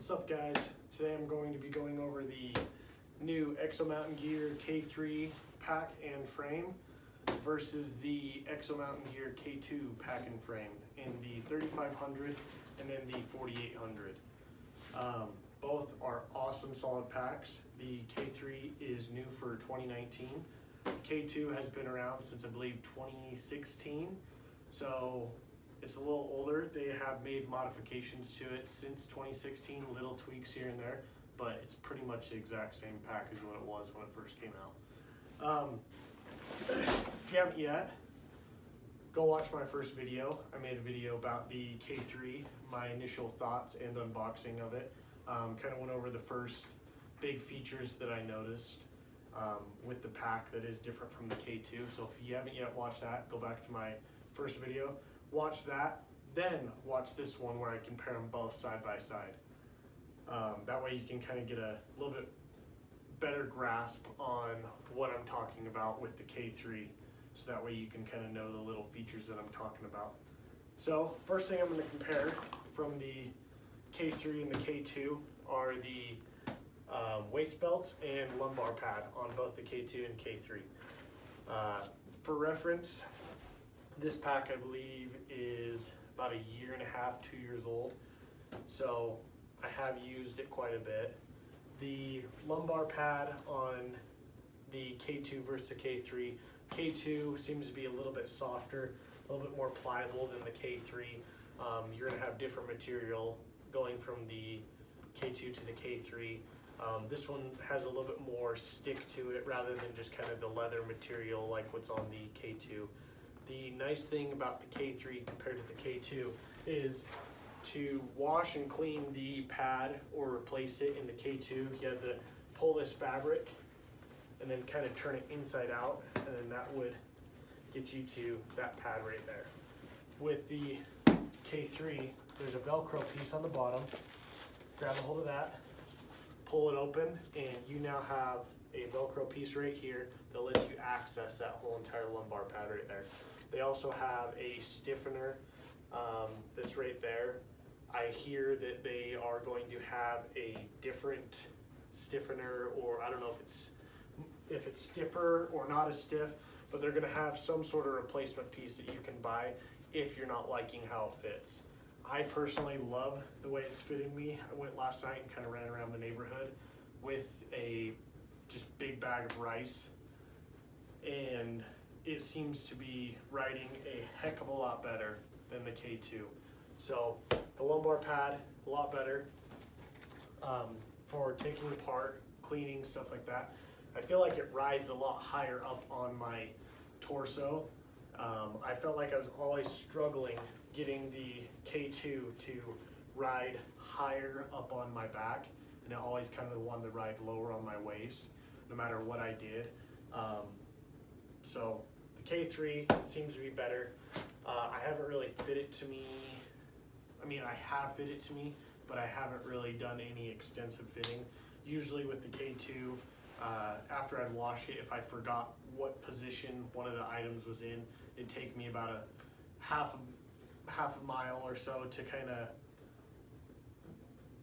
What's up, guys? Today I'm going to be going over the new EXO Mountain Gear K3 pack and frame versus the EXO Mountain Gear K2 pack and frame in the 3500 and then the 4800. Both are awesome solid packs. The K3 is new for 2019. K2 has been around since I believe 2016, so it's a little older. They have made modifications to it since 2016, little tweaks here and there, but it's pretty much the exact same pack as what it was when it first came out. If you haven't yet, go watch my first video. I made a video about the K3, my initial thoughts and unboxing of it. Kind of went over the first big features that I noticed with the pack that is different from the K2. So if you haven't yet watched that, go back to my first video, watch that, then watch this one where I compare them both side by side. That way you can kind of get a little bit better grasp on what I'm talking about with the K3. So that way you can kind of know the little features that I'm talking about. So first thing I'm going to compare from the K3 and the K2 are the waist belts and lumbar pad on both the K2 and K3. For reference, this pack I believe is about a year and a half, 2 years old. So I have used it quite a bit. The lumbar pad on the K2 versus the K3. K2 seems to be a little bit softer, a little bit more pliable than the K3. You're gonna have different material going from the K2 to the K3. This one has a little bit more stick to it rather than just kind of the leather material like what's on the K2. The nice thing about the K3 compared to the K2 is to wash and clean the pad or replace it in the K2, you have to pull this fabric and then kind of turn it inside out, and then that would get you to that pad right there. With the K3, there's a Velcro piece on the bottom. Grab a hold of that, pull it open, and you now have a Velcro piece right here that lets you access that whole entire lumbar pad right there. They also have a stiffener that's right there. I hear that they are going to have a different stiffener, or I don't know if it's stiffer or not as stiff, but they're going to have some sort of replacement piece that you can buy if you're not liking how it fits. I personally love the way it's fitting me. I went last night and kind of ran around the neighborhood with a just big bag of rice, and it seems to be riding a heck of a lot better than the K2. So the lumbar pad, a lot better for taking apart, cleaning, stuff like that. I feel like it rides a lot higher up on my torso. I felt like I was always struggling getting the K2 to ride higher up on my back, and it always kind of wanted to ride lower on my waist, no matter what I did. So the K3 seems to be better. I haven't really fit it to me. I mean, I have fit it to me, but I haven't really done any extensive fitting. Usually with the K2, after I'd wash it, if I forgot what position one of the items was in, it'd take me about a half a mile or so to kind of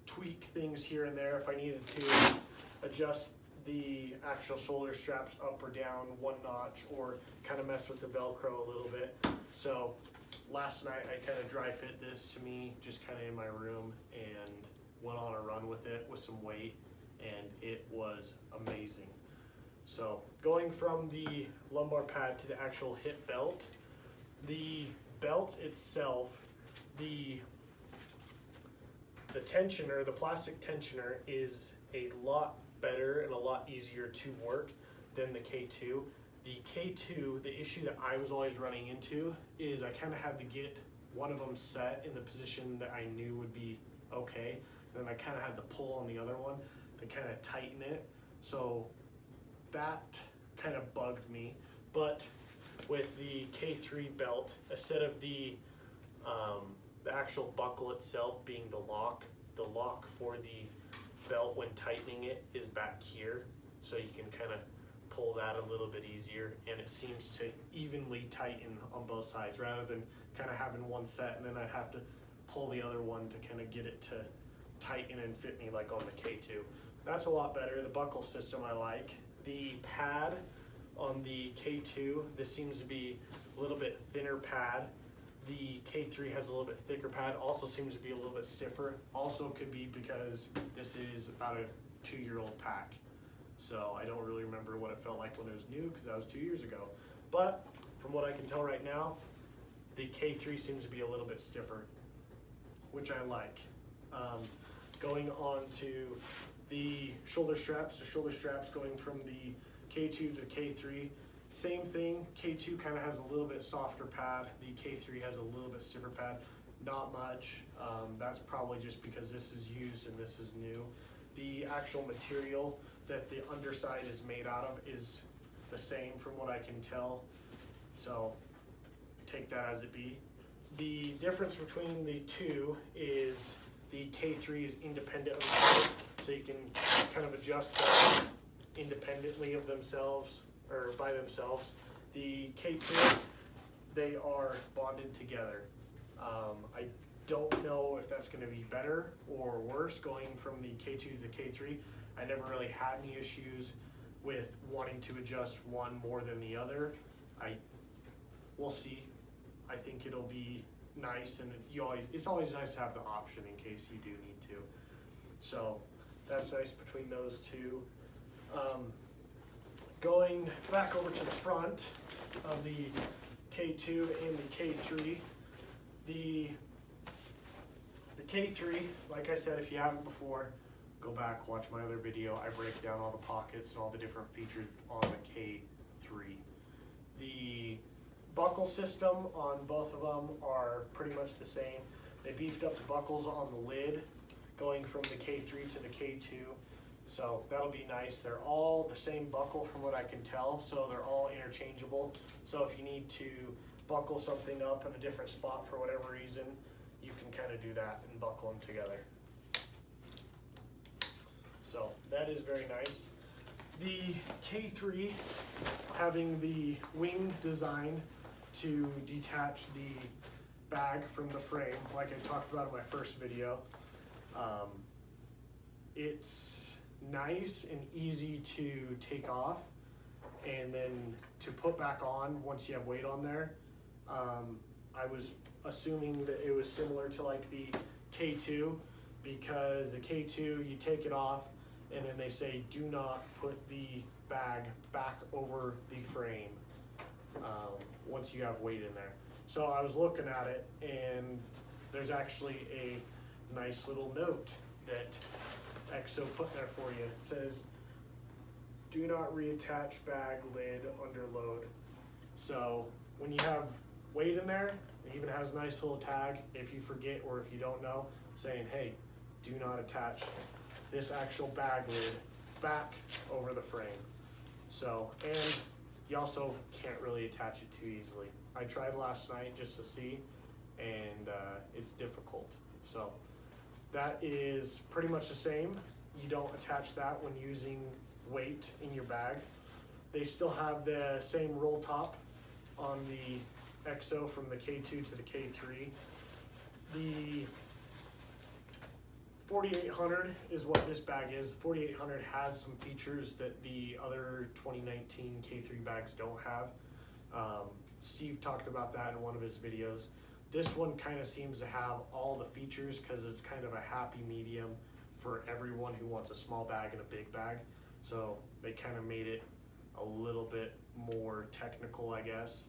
tweak things here and there if I needed to adjust the actual shoulder straps up or down one notch, or kind of mess with the Velcro a little bit. So last night I kind of dry fit this to me, just kind of in my room, and went on a run with it with some weight, and it was amazing. So going from the lumbar pad to the actual hip belt, the belt itself, the tensioner, the plastic tensioner is a lot better and a lot easier to work than the K2. The K2, the issue that I was always running into is I kind of had to get one of them set in the position that I knew would be okay, and then I kind of had to pull on the other one to kind of tighten it. So that kind of bugged me. But with the K3 belt, instead of the actual buckle itself being the lock for the belt when tightening it is back here, so you can kind of pull that a little bit easier, and it seems to evenly tighten on both sides rather than kind of having one set and then I have to pull the other one to kind of get it to tighten and fit me like on the K2. That's a lot better. The buckle system I like. The pad on the K2, this seems to be a little bit thinner pad. The K3 has a little bit thicker pad, also seems to be a little bit stiffer. Also could be because this is about a 2-year-old pack. So I don't really remember what it felt like when it was new because that was 2 years ago. But from what I can tell right now, the K3 seems to be a little bit stiffer, which I like. Going on to the shoulder straps going from the K2 to the K3, same thing. K2 kind of has a little bit softer pad. The K3 has a little bit stiffer pad, not much. That's probably just because this is used and this is new. The actual material that the underside is made out of is the same from what I can tell. So take that as it be. The difference between the two is the K3 is independent of the other, so you can kind of adjust them independently of themselves or by themselves. The K2, they are bonded together. I don't know if that's going to be better or worse going from the K2 to the K3. I never really had any issues with wanting to adjust one more than the other. We'll see. I think it'll be nice, and it's always nice to have the option in case you do need to. So that's nice between those two. Going back over to the front of the K2 and the K3, the K3, like I said, if you haven't before, go back, watch my other video. I break down all the pockets and all the different features on the K3. The buckle system on both of them are pretty much the same. They beefed up the buckles on the lid going from the K3 to the K2. So that'll be nice. They're all the same buckle from what I can tell, so they're all interchangeable. So if you need to buckle something up in a different spot for whatever reason, you can kind of do that and buckle them together. So that is very nice. The K3 having the wing design to detach the bag from the frame, like I talked about in my first video. It's nice and easy to take off and then to put back on once you have weight on there. I was assuming that it was similar to like the K2, because the K2 you take it off and then they say do not put the bag back over the frame once you have weight in there. So I was looking at it, and there's actually a nice little note that EXO put there for you. It says, do not reattach bag lid under load. So when you have weight in there, it even has a nice little tag if you forget or if you don't know, saying, hey, do not attach this actual bag lid back over the frame. So, and you also can't really attach it too easily. I tried last night just to see, and it's difficult. So that is pretty much the same. You don't attach that when using weight in your bag. They still have the same roll top on the EXO from the K2 to the K3. The 4800 is what this bag is. 4800 has some features that the other 2019 K3 bags don't have. Steve talked about that in one of his videos. This one kind of seems to have all the features because it's kind of a happy medium for everyone who wants a small bag and a big bag. So they kind of made it a little bit more technical, I guess,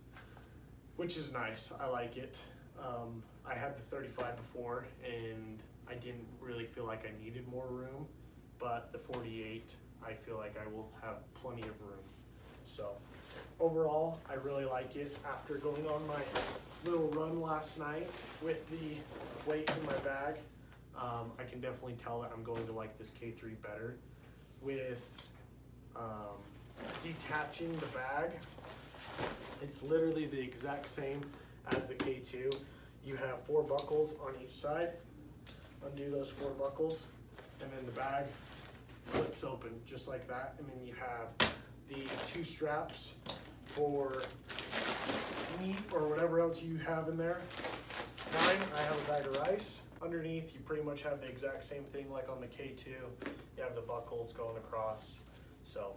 which is nice. I like it. I had the 35 before, and I didn't really feel like I needed more room, but the 48, I feel like I will have plenty of room. So overall, I really like it. After going on my little run last night with the weight in my bag, I can definitely tell that I'm going to like this K3 better. With detaching the bag, it's literally the exact same as the K2. You have 4 buckles on each side. Undo those 4 buckles, and then the bag flips open just like that. And then you have the 2 straps for meat or whatever else you have in there. Mine, I have a bag of rice. Underneath, you pretty much have the exact same thing like on the K2. You have the buckles going across, so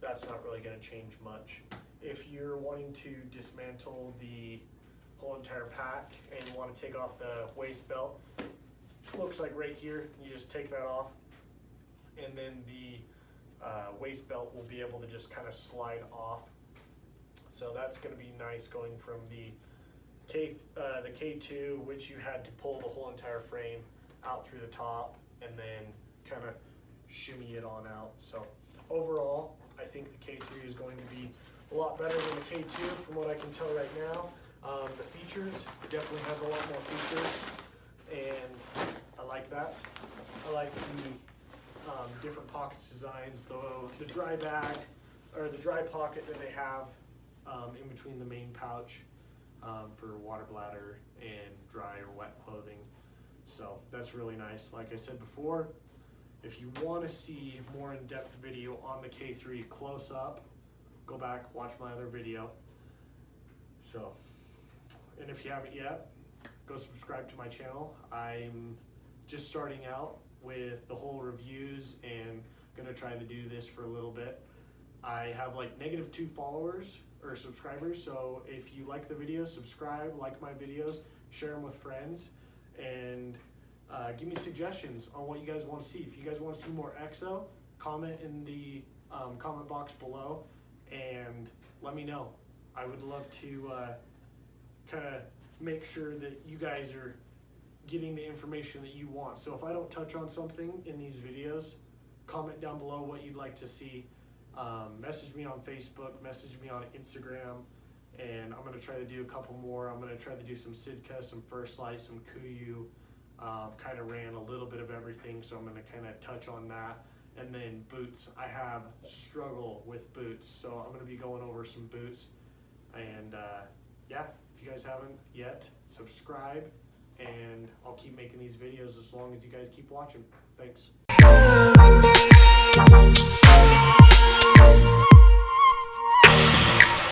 that's not really going to change much. If you're wanting to dismantle the whole entire pack and you want to take off the waist belt, looks like right here, you just take that off, and then the waist belt will be able to just kind of slide off. So that's going to be nice, going from the K2, which you had to pull the whole entire frame out through the top and then kind of shimmy it on out. So overall, I think the K3 is going to be a lot better than the K2 from what I can tell right now. The features, it definitely has a lot more features, and I like that. I like the different pockets designs, the dry bag, or the dry pocket that they have in between the main pouch for water bladder and dry or wet clothing. So that's really nice. Like I said before, if you want to see more in-depth video on the K3 close up, go back, watch my other video. So, and if you haven't yet, go subscribe to my channel. I'm just starting out with the whole reviews and gonna try to do this for a little bit. I have like -2 followers or subscribers, so if you like the videos, subscribe, like my videos, share them with friends, and give me suggestions on what you guys want to see. If you guys want to see more EXO, comment in the comment box below and let me know. I would love to kind of make sure that you guys are getting the information that you want. So if I don't touch on something in these videos, comment down below what you'd like to see. Message me on Facebook, message me on Instagram, and I'm going to try to do a couple more. I'm going to try to do some Sitka, some First Light, some Kuyu. Kind of ran a little bit of everything, so I'm going to kind of touch on that. And then boots. I have struggle with boots, so I'm going to be going over some boots. And yeah, if you guys haven't yet, subscribe, and I'll keep making these videos as long as you guys keep watching. Thanks.